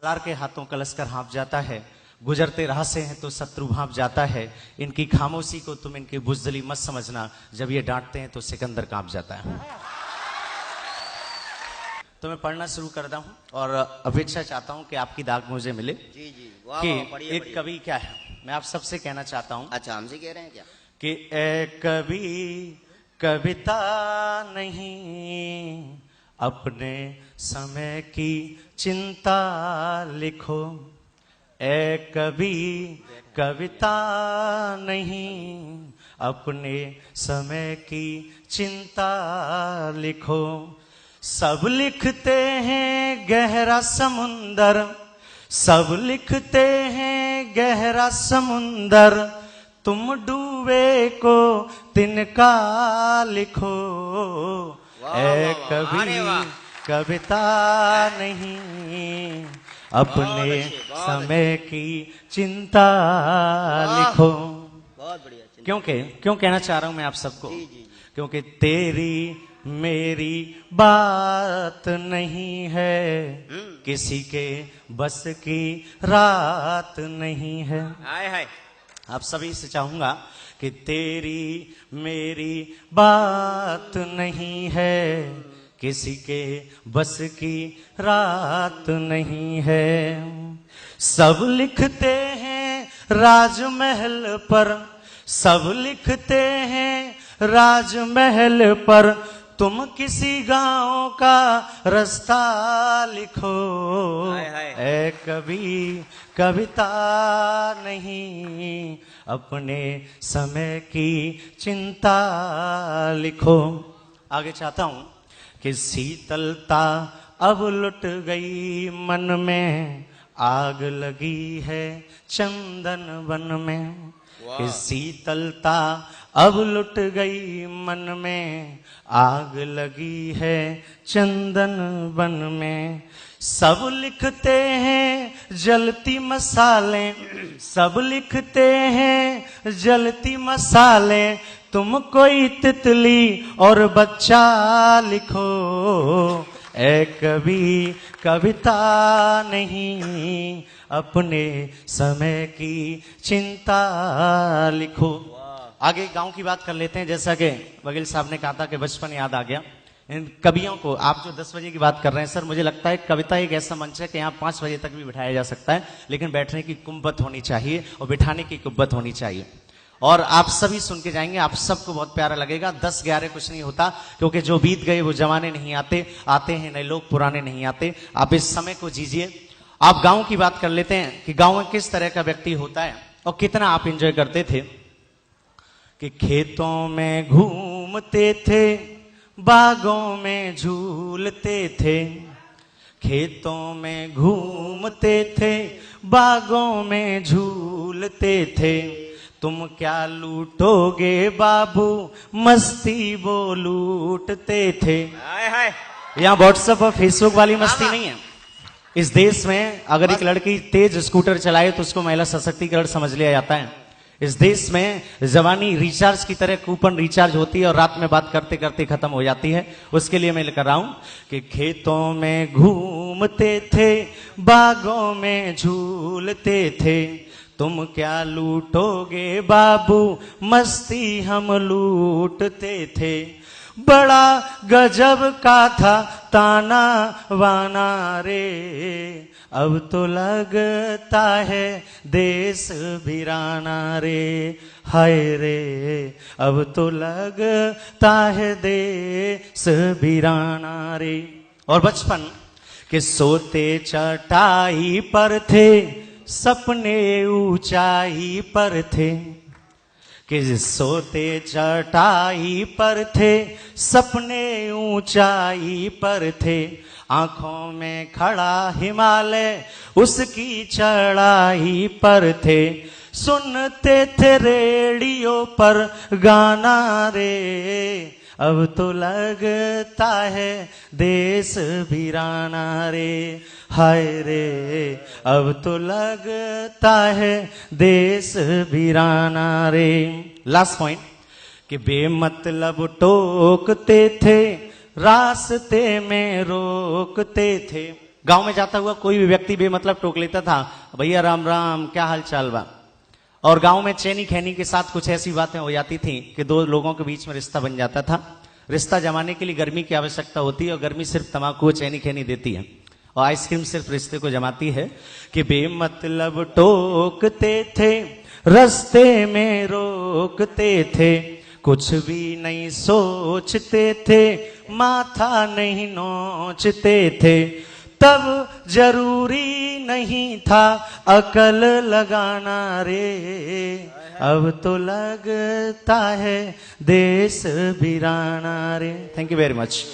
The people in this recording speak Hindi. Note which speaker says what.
Speaker 1: तलवार के हाथों कलश कर हाँफ जाता है, गुजरते राह से हैं तो शत्रु भांप जाता है। इनकी खामोशी को तुम इनकी बुज़दिली मत समझना, जब ये डांटते हैं तो सिकंदर कांप जाता है। तो मैं पढ़ना शुरू करता हूँ और अपेक्षा चाहता हूँ कि आपकी दाग मुझे मिले।
Speaker 2: जी जी, वाह
Speaker 1: कि
Speaker 2: वाह, पढ़िए,
Speaker 1: एक
Speaker 2: पढ़िए।
Speaker 1: कवि क्या है, मैं आप सबसे कहना चाहता हूँ
Speaker 2: अच्छा, हमसे कह रहे हैं क्या?
Speaker 1: कि ए कवि कविता नहीं, अपने समय की चिंता लिखो। ए कवि कविता नहीं, अपने समय की चिंता लिखो। सब लिखते हैं गहरा समुंदर, सब लिखते हैं गहरा समुंदर, तुम डूबे को तिनका लिखो। ए कवि कविता नहीं, अपने समय की चिंता लिखो।
Speaker 2: बहुत बढ़िया।
Speaker 1: क्यों कहना चाह रहा हूं मैं आप सबको,
Speaker 2: जी, जी।
Speaker 1: क्योंकि तेरी मेरी बात नहीं है, किसी के बस की रात नहीं है।
Speaker 2: हाय हाय।
Speaker 1: आप सभी से चाहूंगा कि तेरी मेरी बात नहीं है, किसी के बस की रात नहीं है। सब लिखते हैं राजमहल पर, सब लिखते हैं राजमहल पर, तुम किसी गांव का रास्ता लिखो।
Speaker 2: हाय हाय।
Speaker 1: ए कवि कविता नहीं, अपने समय की चिंता लिखो। आगे चाहता हूं कि शीतलता अब लुट गई मन में, आग लगी है चंदन वन में। कि शीतलता अब लुट गई मन में, आग लगी है चंदन वन में। सब लिखते हैं जलती मसाले, सब लिखते हैं जलती मसाले, तुम कोई तितली और बच्चा लिखो। ए कवि कविता नहीं, अपने समय की चिंता लिखो। आगे गांव की बात कर लेते हैं। जैसा कि वकील साहब ने कहा था कि बचपन याद आ गया। इन कवियों को आप जो 10 बजे की बात कर रहे हैं सर, मुझे लगता है कविता एक ऐसा मंच है कि यहाँ 5 बजे तक भी बिठाया जा सकता है, लेकिन बैठने की कुंबत होनी चाहिए और बिठाने की कुंबत होनी चाहिए। और आप सभी सुन के जाएंगे, आप सबको बहुत प्यारा लगेगा। 10-11 कुछ नहीं होता, क्योंकि जो बीत गए वो जमाने नहीं आते, आते हैं नए लोग, पुराने नहीं आते। आप इस समय को जीजिए। आप गांव की बात कर लेते हैं कि गांव में किस तरह का व्यक्ति होता है और कितना आप एंजॉय करते थे। कि खेतों में घूमते थे, बागों में झूलते थे, खेतों में घूमते थे, बागों में झूलते थे, तुम क्या लूटोगे बाबू, मस्ती वो लूटते थे।
Speaker 2: हाय हाय।
Speaker 1: यहाँ व्हाट्सएप और फेसबुक वाली मस्ती नहीं है। इस देश में अगर एक लड़की तेज स्कूटर चलाए तो उसको महिला सशक्तिकरण समझ लिया जाता है। इस देश में जवानी रिचार्ज की तरह कूपन रिचार्ज होती है और रात में बात करते करते खत्म हो जाती है। उसके लिए मैं लेकर रहा हूं कि खेतों में घूमते थे, बागों में झूलते थे, तुम क्या लूटोगे बाबू, मस्ती हम लूटते थे। बड़ा गजब का था ताना वाना रे, अब तो लगता है देश वीराना रे। हाय रे, अब तो लगता है देश वीराना रे। और बचपन के सोते चटाई पर थे, सपने ऊंचाई पर थे। कि सोते चटाई पर थे, सपने ऊंचाई पर थे, आंखों में खड़ा हिमालय उसकी चढ़ाई पर थे। सुनते थे रेडियो पर गाना रे, अब तो लगता है देश वीराना रे। हाय रे, अब तो लगता है देश वीराना रे। लास्ट पॉइंट कि बेमतलब टोकते थे, रास्ते में रोकते थे। गांव में जाता हुआ कोई भी व्यक्ति बेमतलब टोक लेता था, भैया राम राम, क्या हाल चाल बा। और गांव में चैनी खैनी के साथ कुछ ऐसी बातें हो जाती थी कि दो लोगों के बीच में रिश्ता बन जाता था। रिश्ता जमाने के लिए गर्मी की आवश्यकता होती है, और गर्मी सिर्फ तंबाकू चैनी खैनी देती है, और आइसक्रीम सिर्फ रिश्ते को जमाती है। कि बेमतलब टोकते थे, रास्ते में रोकते थे, कुछ भी नहीं सोचते थे, माथा नहीं नोचते थे। तब जरूरी नहीं था अकल लगाना रे, अब तो लगता है देश बिराना रे। Thank you very much.